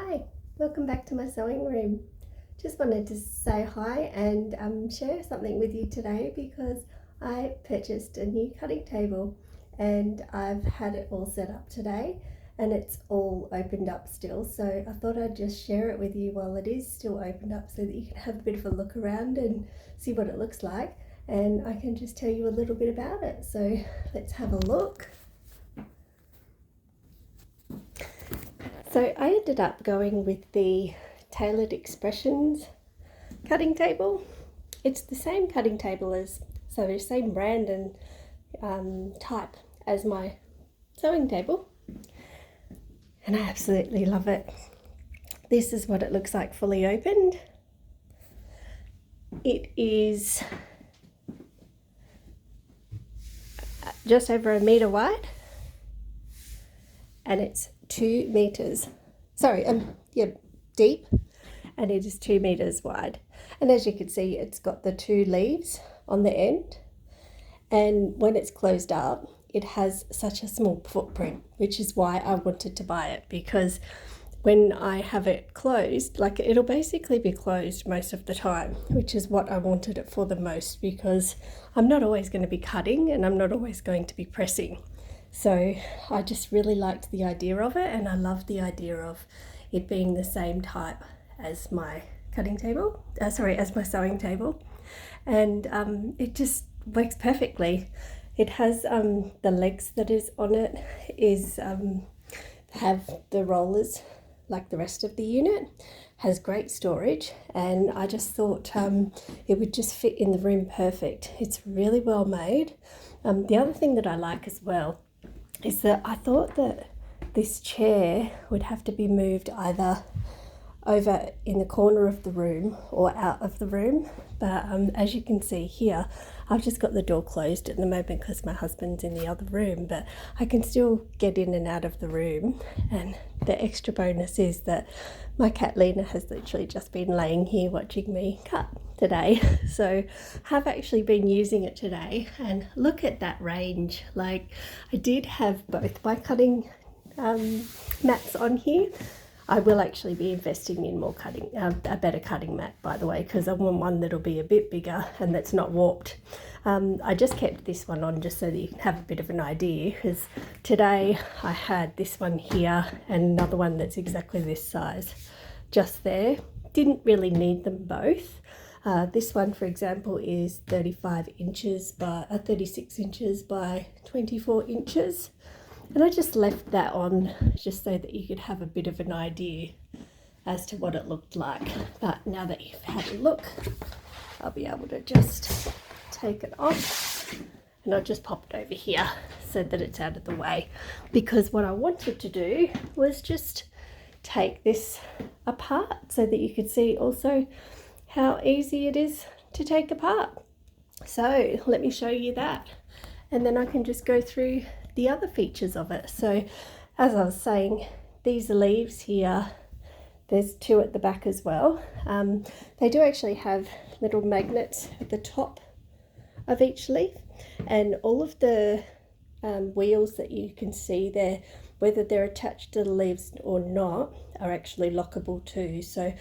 Hi, welcome back to my sewing room. Just wanted to say hi and share something with you today because I purchased a new cutting table and I've had it all set up today and it's all opened up still, so I thought I'd just share it with you while it is still opened up so that you can have a bit of a look around and see what it looks like, and I can just tell you a little bit about it. So let's have a look. So I ended up going with the Tailored Expressions cutting table. It's the same cutting table as, so the same brand and type as my sewing table. And I absolutely love it. This is what it looks like fully opened. It is just over 1 meter wide and it's 2 meters, deep, and it is 2 meters wide. And as you can see, it's got the 2 leaves on the end, and when it's closed up, it has such a small footprint, which is why I wanted to buy it, because when I have it closed, like, it'll basically be closed most of the time, which is what I wanted it for the most, because I'm not always going to be cutting and I'm not always going to be pressing. So I just really liked the idea of it, and I love the idea of it being the same type as my cutting table, as my sewing table, and it just works perfectly. It has the legs that is on it is have the rollers like the rest of the unit, has great storage, and I just thought it would just fit in the room perfect. It's really well made. The other thing that I like as well is that I thought that this chair would have to be moved either over in the corner of the room or out of the room, but as you can see here, I've just got the door closed at the moment because my husband's in the other room, but I can still get in and out of the room. And the extra bonus is that my cat Lena has literally just been laying here watching me cut today, so I've actually been using it today, and look at that range. Like, I did have both my cutting mats on here. I will actually be investing in more cutting, a better cutting mat, by the way, because I want one that'll be a bit bigger and that's not warped. I just kept this one on just so that you can have a bit of an idea, because today I had this one here and another one that's exactly this size just there. Didn't really need them both. This one, for example, is 36 inches by 24 inches. And I just left that on just so that you could have a bit of an idea as to what it looked like. But now that you've had a look, I'll be able to just take it off, and I'll just pop it over here so that it's out of the way, because what I wanted to do was just take this apart so that you could see also how easy it is to take apart. So let me show you that, and then I can just go through the other features of it. So as I was saying, these leaves here, there's 2 at the back as well. They do actually have little magnets at the top of each leaf, and all of the wheels that you can see there, whether they're attached to the leaves or not, are actually lockable too. So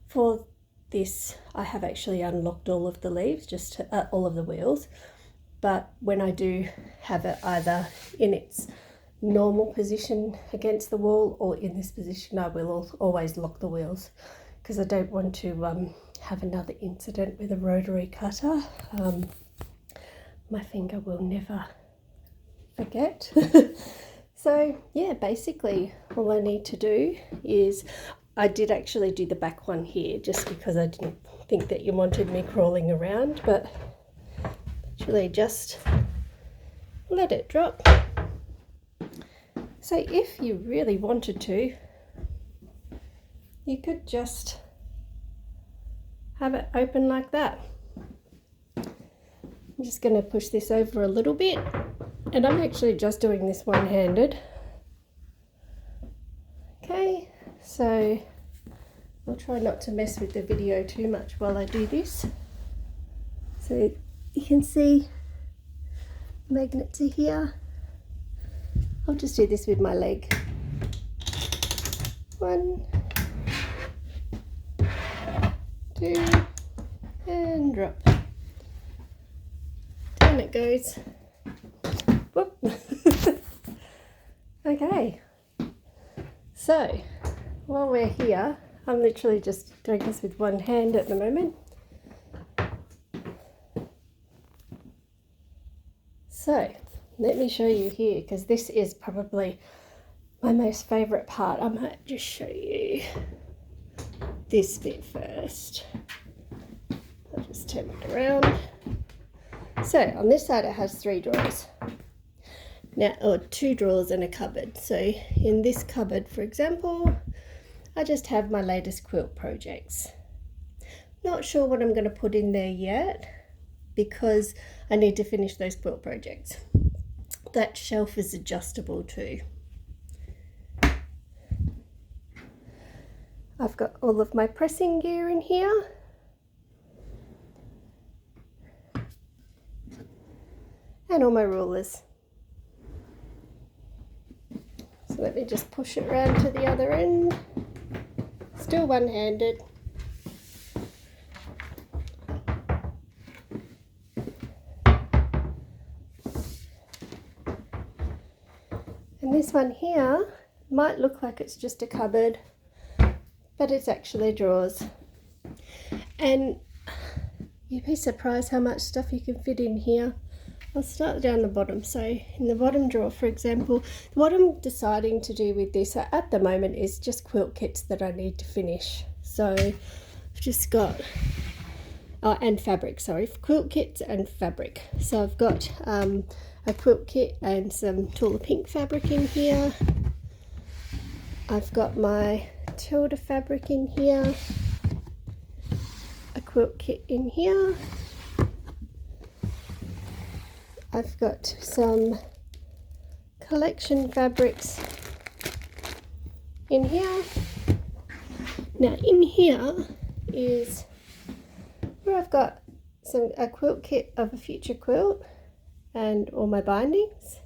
for this, I have actually unlocked all of the leaves, just to, all of the wheels. But when I do have it either in its normal position against the wall or in this position, I will always lock the wheels, because I don't want to have another incident with a rotary cutter. My finger will never forget. So yeah, basically all I need to do is, I did actually do the back one here just because I didn't think that you wanted me crawling around, but actually just let it drop. So if you really wanted to, you could just have it open like that. I'm just going to push this over a little bit, and I'm actually just doing this one-handed. Okay, so I'll try not to mess with the video too much while I do this. So you can see magnets are here. I'll just do this with my leg. 1, 2, and drop. Down it goes. Whoop. Okay, so while we're here, I'm literally just doing this with one hand at the moment. So let me show you here, because this is probably my most favourite part. I might just show you this bit first. I'll just turn it around. So on this side it has 3 drawers. Now, or 2 drawers and a cupboard. So in this cupboard, for example, I just have my latest quilt projects. Not sure what I'm going to put in there yet, because I need to finish those quilt projects. That shelf is adjustable too. I've got all of my pressing gear in here. And all my rulers. So let me just push it around to the other end. Still one-handed. And this one here might look like it's just a cupboard, but it's actually drawers. And you'd be surprised how much stuff you can fit in here. I'll start down the bottom. So in the bottom drawer, for example, what I'm deciding to do with this at the moment is just quilt kits that I need to finish. So I've just got, and fabric, sorry, quilt kits and fabric. So I've got a quilt kit and some Tula Pink fabric in here. I've got my Tilda fabric in here, a quilt kit in here. I've got some collection fabrics in here. Now in here is where I've got a quilt kit of a future quilt and all my bindings.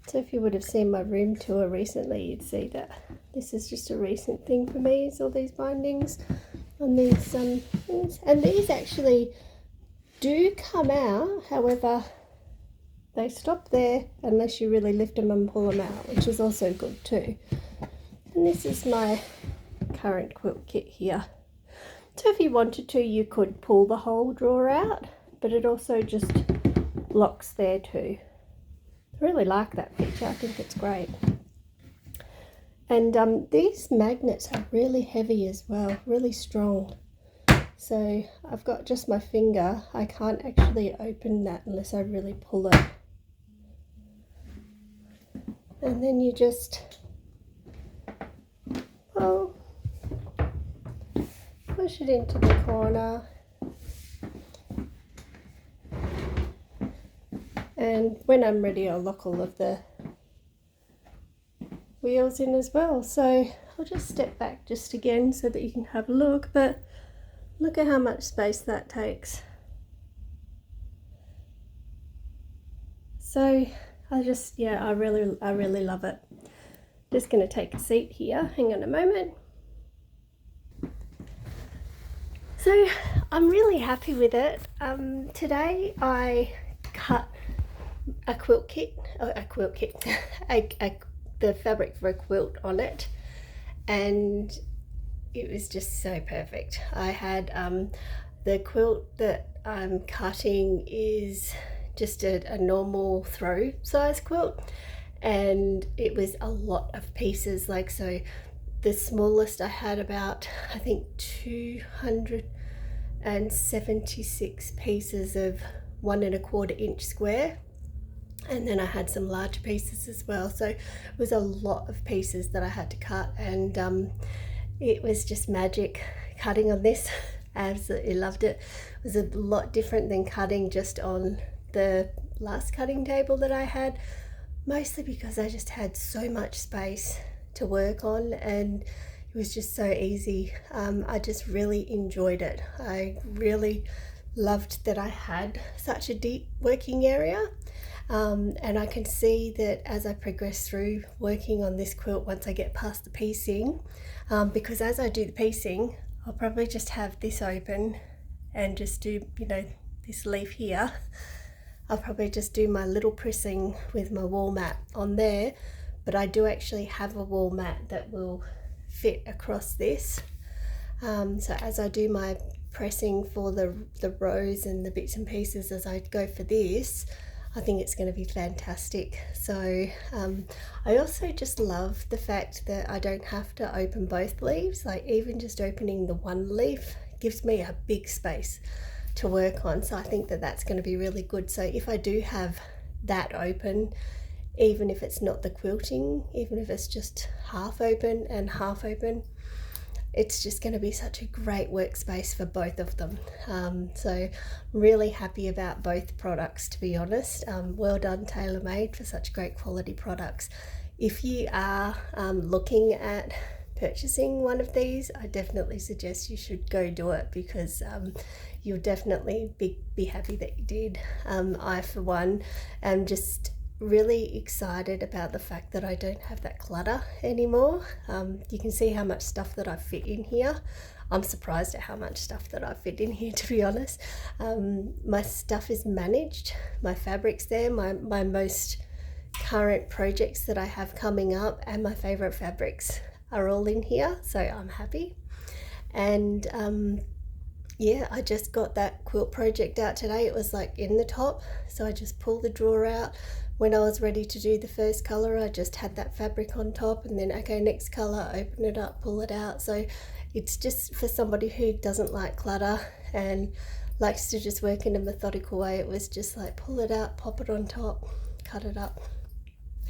So if you would have seen my room tour recently, you'd see that this is just a recent thing for me, is all these bindings on these things. And these actually do come out, however they stop there unless you really lift them and pull them out, which is also good too. And this is my current quilt kit here. So if you wanted to, you could pull the whole drawer out, but it also just locks there too. I really like that feature. I think it's great. And these magnets are really heavy as well, really strong. So I've got just my finger. I can't actually open that unless I really pull it. And then you just push it into the corner. And when I'm ready, I'll lock all of the wheels in as well. So I'll just step back just again so that you can have a look. But look at how much space that takes. So I really love it. Just going to take a seat here. Hang on a moment. So I'm really happy with it. Today I cut the fabric for a quilt on it, and it was just so perfect. I had the quilt that I'm cutting is just a normal throw size quilt, and it was a lot of pieces. Like, so the smallest I had about, I think, 276 pieces of 1 1/4 inch square, and then I had some larger pieces as well. So it was a lot of pieces that I had to cut, and it was just magic cutting on this. I absolutely loved it. It was a lot different than cutting just on the last cutting table that I had, mostly because I just had so much space to work on, and it was just so easy. I just really enjoyed it. I really loved that I had such a deep working area, and I can see that as I progress through working on this quilt, once I get past the piecing, because as I do the piecing, I'll probably just have this open and just do, you know, this leaf here. I'll probably just do my little pressing with my wall mat on there, but I do actually have a wall mat that will fit across this. So as I do my pressing for the rows and the bits and pieces as I go for this, I think it's going to be fantastic. So I also just love the fact that I don't have to open both leaves. Like even just opening the one leaf gives me a big space to work on. So I think that that's going to be really good. So if I do have that open, even if it's not the quilting, even if it's just half open and half open, it's just going to be such a great workspace for both of them. So I'm really happy about both products, to be honest. Well done, Tailormade, for such great quality products. If you are looking at purchasing one of these, I definitely suggest you should go do it, because you'll definitely be happy that you did. I, for one, am just really excited about the fact that I don't have that clutter anymore. You can see how much stuff that I fit in here. I'm surprised at how much stuff that I fit in here, to be honest. My stuff is managed, my fabric's there, my most current projects that I have coming up and my favorite fabrics are all in here, so I'm happy. And yeah, I just got that quilt project out today. It was like in the top, so I just pulled the drawer out. When I was ready to do the first colour, I just had that fabric on top, and then okay, next colour, open it up, pull it out. So it's just for somebody who doesn't like clutter and likes to just work in a methodical way. It was just like pull it out, pop it on top, cut it up,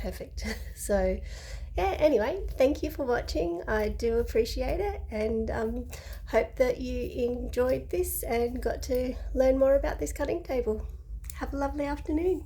perfect. So yeah, anyway, thank you for watching. I do appreciate it, and hope that you enjoyed this and got to learn more about this cutting table. Have a lovely afternoon.